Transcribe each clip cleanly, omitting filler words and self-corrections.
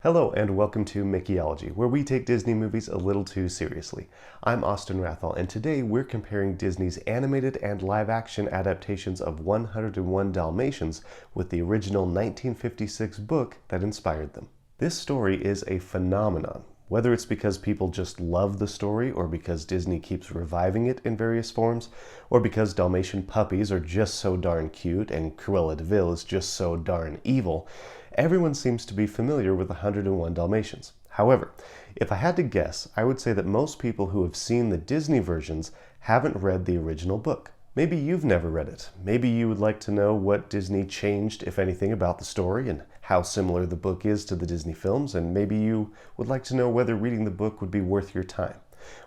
Hello and welcome to Mickeyology, where we take Disney movies a little too seriously. I'm Austin Rathall, and today we're comparing Disney's animated and live-action adaptations of 101 Dalmatians with the original 1956 book that inspired them. This story is a phenomenon, whether it's because people just love the story, or because Disney keeps reviving it in various forms, or because Dalmatian puppies are just so darn cute and Cruella de Vil is just so darn evil. Everyone seems to be familiar with 101 Dalmatians. However, if I had to guess, I would say that most people who have seen the Disney versions haven't read the original book. Maybe you've never read it. Maybe you would like to know what Disney changed, if anything, about the story and how similar the book is to the Disney films, and maybe you would like to know whether reading the book would be worth your time.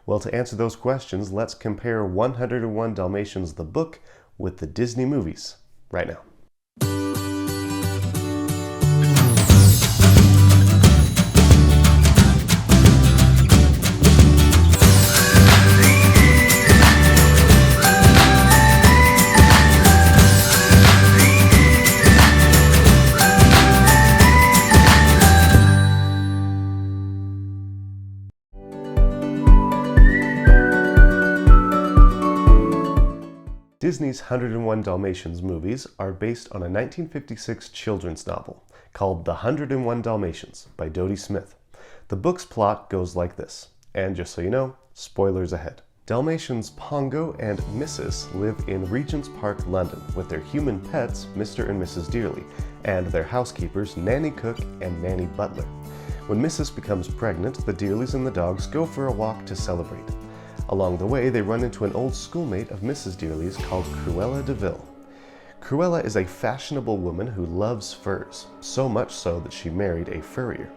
Well, to answer those questions, let's compare 101 Dalmatians the book with the Disney movies right now. Disney's 101 Dalmatians movies are based on a 1956 children's novel called The 101 Dalmatians by Dodie Smith. The book's plot goes like this, and just so you know, spoilers ahead. Dalmatians Pongo and Mrs. live in Regent's Park, London, with their human pets, Mr. and Mrs. Dearly, and their housekeepers, Nanny Cook and Nanny Butler. When Mrs. becomes pregnant, the Dearlys and the dogs go for a walk to celebrate. Along the way, they run into an old schoolmate of Mrs. Dearly's called Cruella de Vil. Cruella is a fashionable woman who loves furs, so much so that she married a furrier.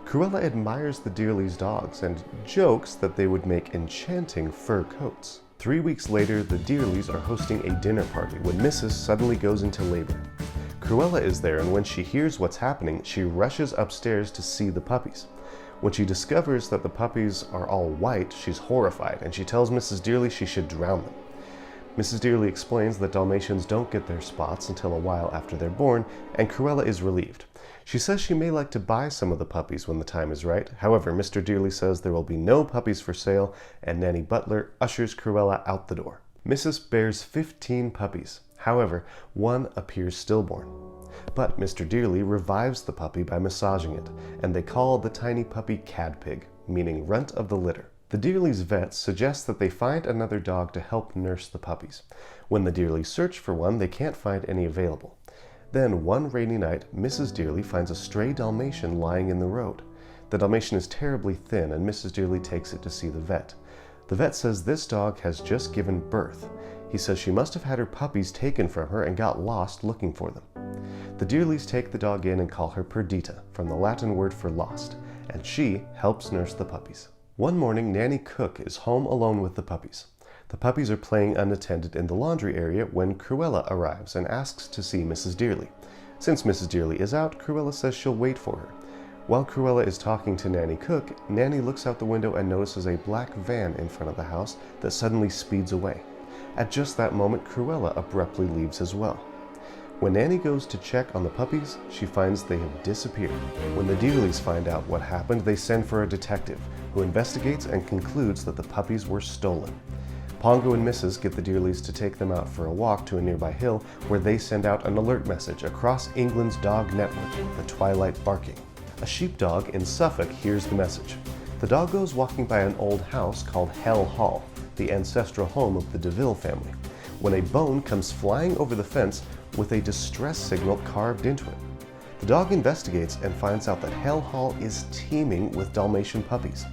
Cruella admires the Dearly's dogs and jokes that they would make enchanting fur coats. 3 weeks later, the Dearlys are hosting a dinner party when Mrs. suddenly goes into labor. Cruella is there, and when she hears what's happening, she rushes upstairs to see the puppies. When she discovers that the puppies are all white, she's horrified, and she tells Mrs. Dearly she should drown them. Mrs. Dearly explains that Dalmatians don't get their spots until a while after they're born, and Cruella is relieved. She says she may like to buy some of the puppies when the time is right. However, Mr. Dearly says there will be no puppies for sale, and Nanny Butler ushers Cruella out the door. Mrs. bears 15 puppies. However, one appears stillborn. But Mr. Dearly revives the puppy by massaging it, and they call the tiny puppy Cadpig, meaning runt of the litter. The Dearly's vet suggests that they find another dog to help nurse the puppies. When the Dearlys search for one, they can't find any available. Then, one rainy night, Mrs. Dearly finds a stray Dalmatian lying in the road. The Dalmatian is terribly thin, and Mrs. Dearly takes it to see the vet. The vet says this dog has just given birth. He says she must have had her puppies taken from her and got lost looking for them. The Dearlys take the dog in and call her Perdita, from the Latin word for lost, and she helps nurse the puppies. One morning, Nanny Cook is home alone with the puppies. The puppies are playing unattended in the laundry area when Cruella arrives and asks to see Mrs. Dearly. Since Mrs. Dearly is out, Cruella says she'll wait for her. While Cruella is talking to Nanny Cook, Nanny looks out the window and notices a black van in front of the house that suddenly speeds away. At just that moment, Cruella abruptly leaves as well. When Nanny goes to check on the puppies, she finds they have disappeared. When the Dearlys find out what happened, they send for a detective, who investigates and concludes that the puppies were stolen. Pongo and Mrs. get the Dearlys to take them out for a walk to a nearby hill, where they send out an alert message across England's dog network, the Twilight Barking. A sheepdog in Suffolk hears the message. The dog goes walking by an old house called Hell Hall, the ancestral home of the de Vil family, when a bone comes flying over the fence with a distress signal carved into it. The dog investigates and finds out that Hell Hall is teeming with Dalmatian puppies.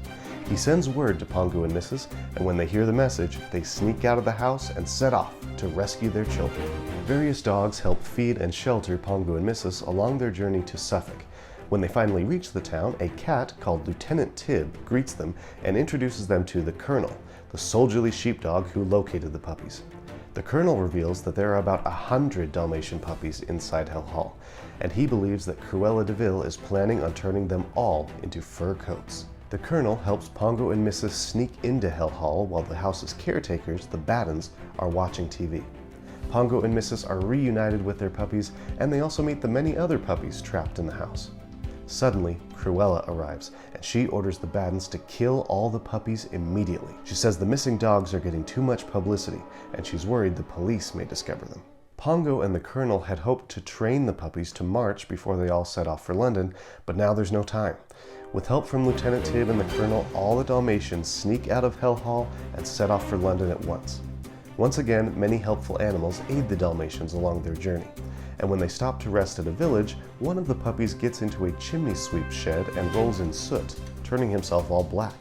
He sends word to Pongo and Mrs., and when they hear the message, they sneak out of the house and set off to rescue their children. Various dogs help feed and shelter Pongo and Mrs. along their journey to Suffolk. When they finally reach the town, a cat called Lieutenant Tib greets them and introduces them to the Colonel, the soldierly sheepdog who located the puppies. The Colonel reveals that there are about 100 Dalmatian puppies inside Hell Hall, and he believes that Cruella de Vil is planning on turning them all into fur coats. The Colonel helps Pongo and Mrs. sneak into Hell Hall while the house's caretakers, the Battens, are watching TV. Pongo and Mrs. are reunited with their puppies, and they also meet the many other puppies trapped in the house. Suddenly, Cruella arrives, and she orders the Baddens to kill all the puppies immediately. She says the missing dogs are getting too much publicity, and she's worried the police may discover them. Pongo and the Colonel had hoped to train the puppies to march before they all set off for London, but now there's no time. With help from Lieutenant Tibb and the Colonel, all the Dalmatians sneak out of Hell Hall and set off for London at once. Once again, many helpful animals aid the Dalmatians along their journey, and when they stop to rest at a village, one of the puppies gets into a chimney sweep shed and rolls in soot, turning himself all black.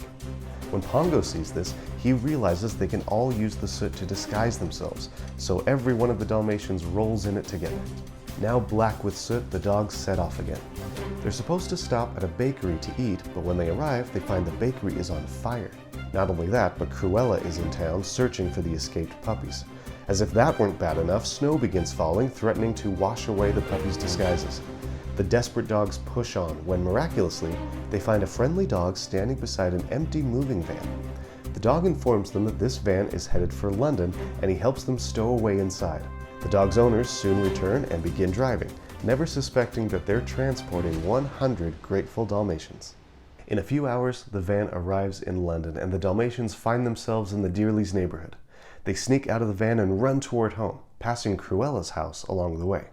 When Pongo sees this, he realizes they can all use the soot to disguise themselves, so every one of the Dalmatians rolls in it together. Now black with soot, the dogs set off again. They're supposed to stop at a bakery to eat, but when they arrive, they find the bakery is on fire. Not only that, but Cruella is in town searching for the escaped puppies. As if that weren't bad enough, snow begins falling, threatening to wash away the puppies' disguises. The desperate dogs push on, when miraculously, they find a friendly dog standing beside an empty moving van. The dog informs them that this van is headed for London, and he helps them stow away inside. The dog's owners soon return and begin driving, never suspecting that they're transporting 100 grateful Dalmatians. In a few hours, the van arrives in London, and the Dalmatians find themselves in the Dearlys' neighborhood. They sneak out of the van and run toward home, passing Cruella's house along the way.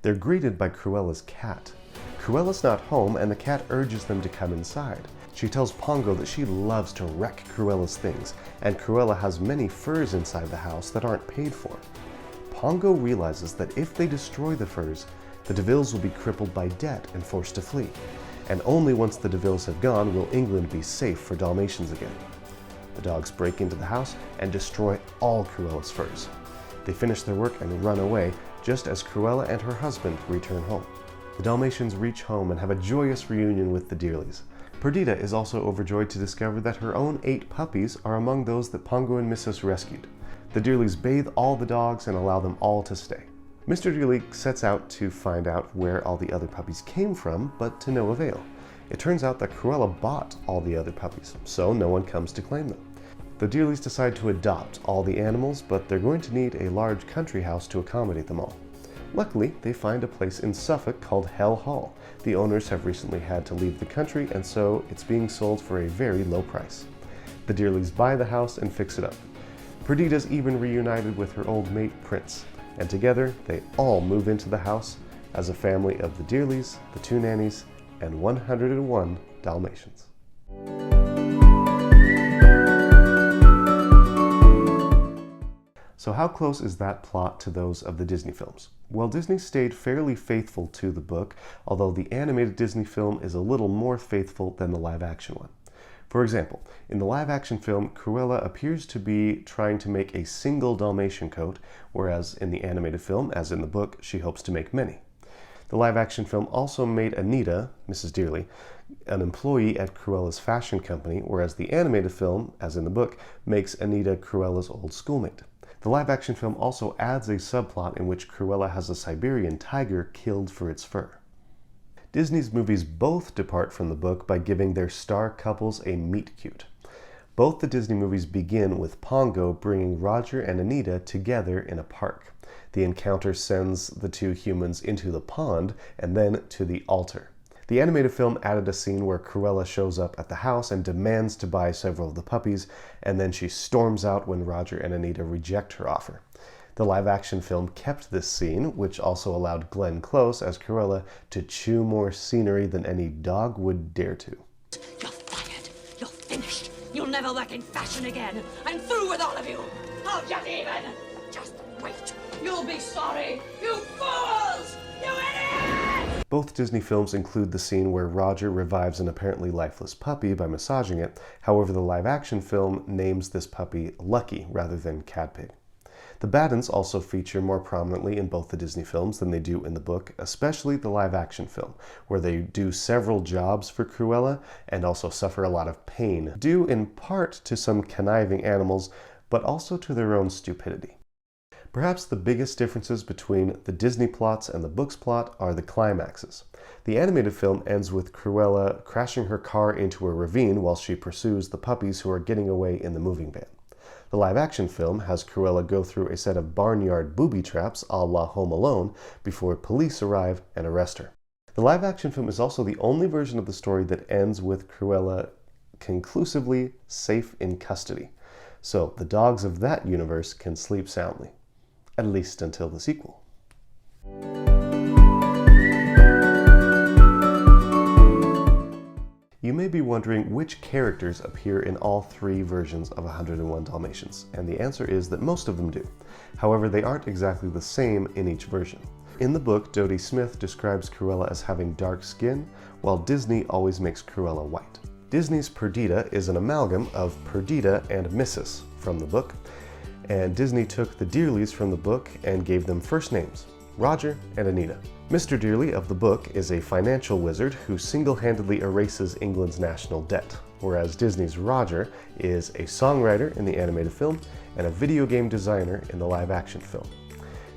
They're greeted by Cruella's cat. Cruella's not home, and the cat urges them to come inside. She tells Pongo that she loves to wreck Cruella's things, and Cruella has many furs inside the house that aren't paid for. Pongo realizes that if they destroy the furs, the de Vils will be crippled by debt and forced to flee. And only once the de Vils have gone will England be safe for Dalmatians again. The dogs break into the house and destroy all Cruella's furs. They finish their work and run away, just as Cruella and her husband return home. The Dalmatians reach home and have a joyous reunion with the Dearlys. Perdita is also overjoyed to discover that her own 8 puppies are among those that Pongo and Mrs. rescued. The Dearlys bathe all the dogs and allow them all to stay. Mr. Dearly sets out to find out where all the other puppies came from, but to no avail. It turns out that Cruella bought all the other puppies, so no one comes to claim them. The Dearlys decide to adopt all the animals, but they're going to need a large country house to accommodate them all. Luckily, they find a place in Suffolk called Hell Hall. The owners have recently had to leave the country, and so it's being sold for a very low price. The Dearlys buy the house and fix it up. Perdita's even reunited with her old mate, Prince, and together they all move into the house as a family of the Dearlys, the 2 nannies, and 101 Dalmatians. So how close is that plot to those of the Disney films? Well, Disney stayed fairly faithful to the book, although the animated Disney film is a little more faithful than the live-action one. For example, in the live-action film, Cruella appears to be trying to make a single Dalmatian coat, whereas in the animated film, as in the book, she hopes to make many. The live-action film also made Anita, Mrs. Dearly, an employee at Cruella's fashion company, whereas the animated film, as in the book, makes Anita Cruella's old schoolmate. The live-action film also adds a subplot in which Cruella has a Siberian tiger killed for its fur. Disney's movies both depart from the book by giving their star couples a meet-cute. Both the Disney movies begin with Pongo bringing Roger and Anita together in a park. The encounter sends the 2 humans into the pond and then to the altar. The animated film added a scene where Cruella shows up at the house and demands to buy several of the puppies, and then she storms out when Roger and Anita reject her offer. The live-action film kept this scene, which also allowed Glenn Close as Cruella to chew more scenery than any dog would dare to. You're fired. You're finished. You'll never work in fashion again. I'm through with all of you. I'll get even. Just wait. You'll be sorry. You fools! You idiots! Both Disney films include the scene where Roger revives an apparently lifeless puppy by massaging it. However, the live-action film names this puppy Lucky rather than Cadpig. The Baddens also feature more prominently in both the Disney films than they do in the book, especially the live-action film, where they do several jobs for Cruella and also suffer a lot of pain, due in part to some conniving animals, but also to their own stupidity. Perhaps the biggest differences between the Disney plots and the book's plot are the climaxes. The animated film ends with Cruella crashing her car into a ravine while she pursues the puppies who are getting away in the moving van. The live-action film has Cruella go through a set of barnyard booby traps a la Home Alone before police arrive and arrest her. The live-action film is also the only version of the story that ends with Cruella conclusively safe in custody. So the dogs of that universe can sleep soundly, at least until the sequel. You may be wondering which characters appear in all three versions of 101 Dalmatians, and the answer is that most of them do. However, they aren't exactly the same in each version. In the book, Dodie Smith describes Cruella as having dark skin, while Disney always makes Cruella white. Disney's Perdita is an amalgam of Perdita and Mrs. from the book, and Disney took the Dearlys from the book and gave them first names, Roger and Anita. Mr. Dearly of the book is a financial wizard who single-handedly erases England's national debt, whereas Disney's Roger is a songwriter in the animated film and a video game designer in the live-action film.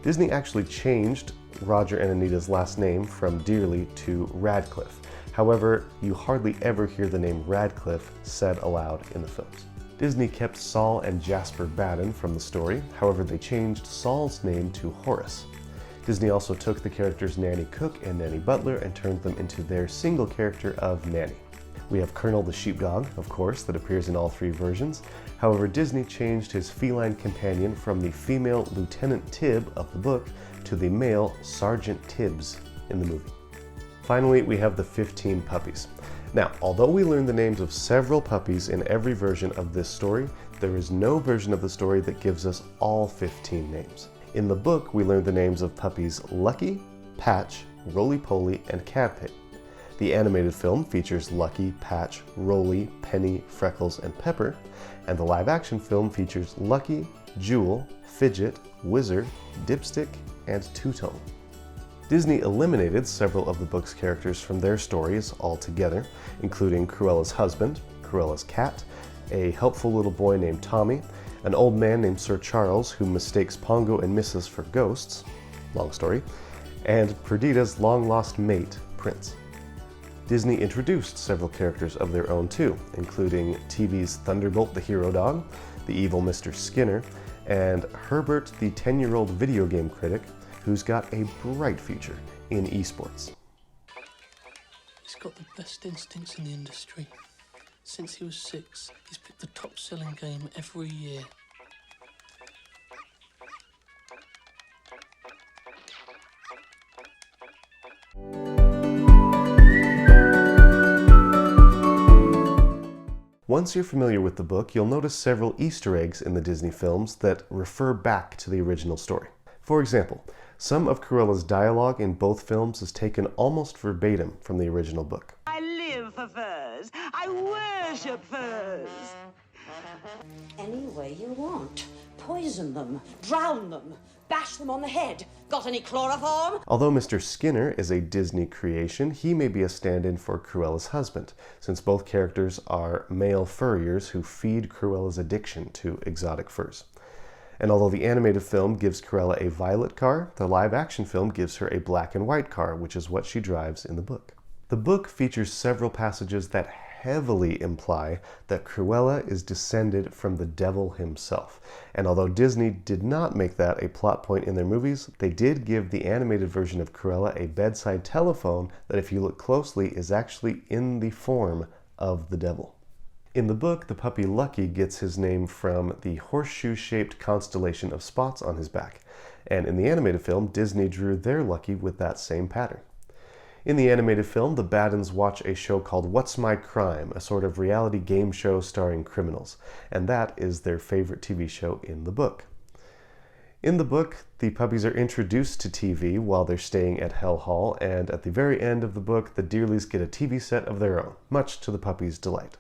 Disney actually changed Roger and Anita's last name from Dearly to Radcliffe. However, you hardly ever hear the name Radcliffe said aloud in the films. Disney kept Saul and Jasper Baden from the story, however they changed Saul's name to Horace. Disney also took the characters Nanny Cook and Nanny Butler and turned them into their single character of Nanny. We have Colonel the Sheepdog, of course, that appears in all three versions. However, Disney changed his feline companion from the female Lieutenant Tib of the book to the male Sergeant Tibbs in the movie. Finally, we have the 15 puppies. Now, although we learn the names of several puppies in every version of this story, there is no version of the story that gives us all 15 names. In the book, we learn the names of puppies Lucky, Patch, Roly-Poly, and Cadpig. The animated film features Lucky, Patch, Roly, Penny, Freckles, and Pepper, and the live-action film features Lucky, Jewel, Fidget, Wizard, Dipstick, and Two-Tone. Disney eliminated several of the book's characters from their stories altogether, including Cruella's husband, Cruella's cat, a helpful little boy named Tommy, an old man named Sir Charles who mistakes Pongo and Mrs. for ghosts, long story, and Perdita's long-lost mate, Prince. Disney introduced several characters of their own too, including TV's Thunderbolt the hero dog, the evil Mr. Skinner, and Herbert the 10-year-old video game critic who's got a bright future in esports. He's got the best instincts in the industry. Since he was 6, he's picked the top-selling game every year. Once you're familiar with the book, you'll notice several Easter eggs in the Disney films that refer back to the original story. For example, some of Cruella's dialogue in both films is taken almost verbatim from the original book. I live for furs. I worship furs. Any way you want. Poison them, drown them, bash them on the head. Got any chloroform? Although Mr. Skinner is a Disney creation, he may be a stand-in for Cruella's husband, since both characters are male furriers who feed Cruella's addiction to exotic furs. And although the animated film gives Cruella a violet car, the live-action film gives her a black and white car, which is what she drives in the book. The book features several passages that heavily imply that Cruella is descended from the devil himself. And although Disney did not make that a plot point in their movies, they did give the animated version of Cruella a bedside telephone that, if you look closely, is actually in the form of the devil. In the book, the puppy Lucky gets his name from the horseshoe-shaped constellation of spots on his back. And in the animated film, Disney drew their Lucky with that same pattern. In the animated film, the Badens watch a show called What's My Crime, a sort of reality game show starring criminals, and that is their favorite TV show in the book. In the book, the puppies are introduced to TV while they're staying at Hell Hall, and at the very end of the book, the Dearlys get a TV set of their own, much to the puppies' delight.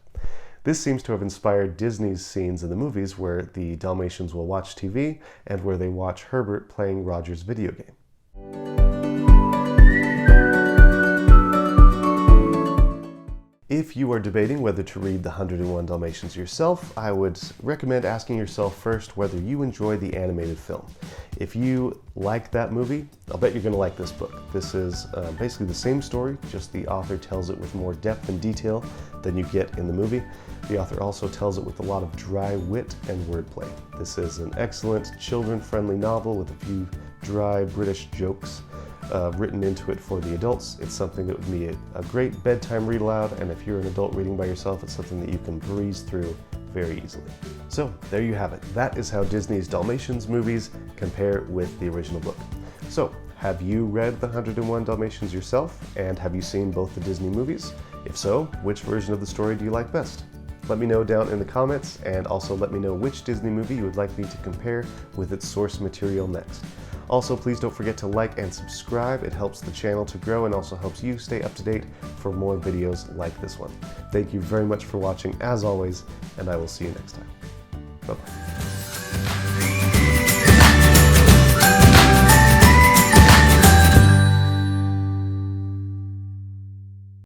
This seems to have inspired Disney's scenes in the movies where the Dalmatians will watch TV and where they watch Herbert playing Roger's video game. If you are debating whether to read The 101 Dalmatians yourself, I would recommend asking yourself first whether you enjoy the animated film. If you like that movie, I'll bet you're going to like this book. This is basically the same story, just the author tells it with more depth and detail than you get in the movie. The author also tells it with a lot of dry wit and wordplay. This is an excellent children-friendly novel with a few dry British jokes. written into it for the adults. It's something that would be a great bedtime read aloud, and if you're an adult reading by yourself, it's something that you can breeze through very easily. So there you have it. That is how Disney's Dalmatians movies compare with the original book. So have you read The 101 Dalmatians yourself, and have you seen both the Disney movies? If so, which version of the story do you like best? Let me know down in the comments, and also let me know which Disney movie you would like me to compare with its source material next. Also, please don't forget to like and subscribe. It helps the channel to grow and also helps you stay up to date for more videos like this one. Thank you very much for watching as always, and I will see you next time. Bye-bye.